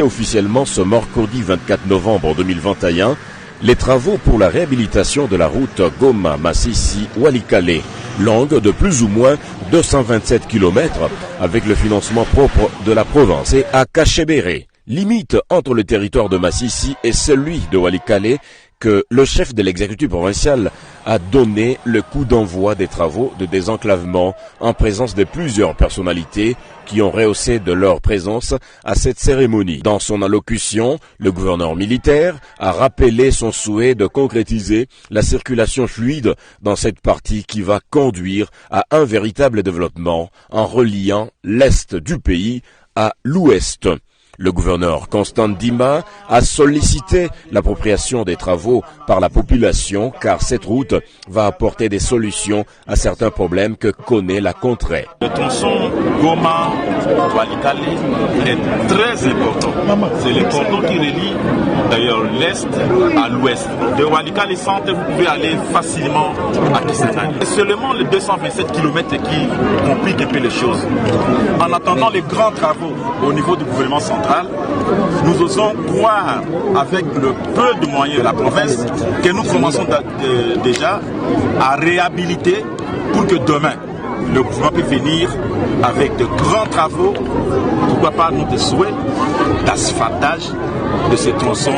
Officiellement ce mercredi 24 novembre 2021, les travaux pour la réhabilitation de la route Goma-Masisi-Walikale, longue de plus ou moins 227 km avec le financement propre de la province, et à Kachebere, limite entre le territoire de Masisi et celui de Walikale, que le chef de l'exécutif provincial a donné le coup d'envoi des travaux de désenclavement en présence de plusieurs personnalités qui ont rehaussé de leur présence à cette cérémonie. Dans son allocution, le gouverneur militaire a rappelé son souhait de concrétiser la circulation fluide dans cette partie qui va conduire à un véritable développement en reliant l'est du pays à l'ouest. Le gouverneur Constant Ndima a sollicité l'appropriation des travaux par la population car cette route va apporter des solutions à certains problèmes que connaît la contrée. Le tronçon Goma-Walikale est très important. C'est le cordon qui relie d'ailleurs l'est à l'ouest. De Walikale centre, vous pouvez aller facilement à Kisangani. C'est seulement les 227 km qui compliquent un peu les choses. En attendant les grands travaux au niveau du gouvernement central, nous osons croire, avec le peu de moyens de la province, que nous commençons déjà à réhabiliter pour que demain, le gouvernement puisse venir avec de grands travaux, pourquoi pas notre souhait d'asphaltage de ce tronçon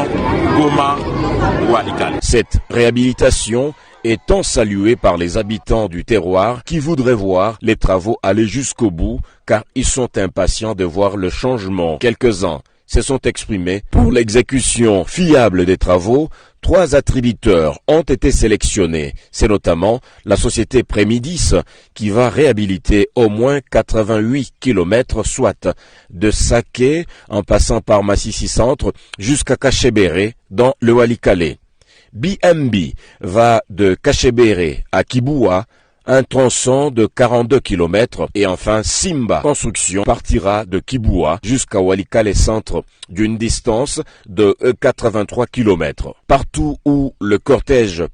Goma-Walikale. Cette réhabilitation étant saluée par les habitants du terroir qui voudraient voir les travaux aller jusqu'au bout car ils sont impatients de voir le changement. Quelques-uns se sont exprimés pour l'exécution fiable des travaux. 3 attributeurs ont été sélectionnés. C'est notamment la société Prémidis qui va réhabiliter au moins 88 km, soit de Saké en passant par Masisi Centre jusqu'à Kachebere dans le Walikale. BMB va de Kachebere à Kiboua, un tronçon de 42 km, et enfin Simba Construction partira de Kiboua jusqu'à Walikale Centre d'une distance de 83 km. Partout où le cortège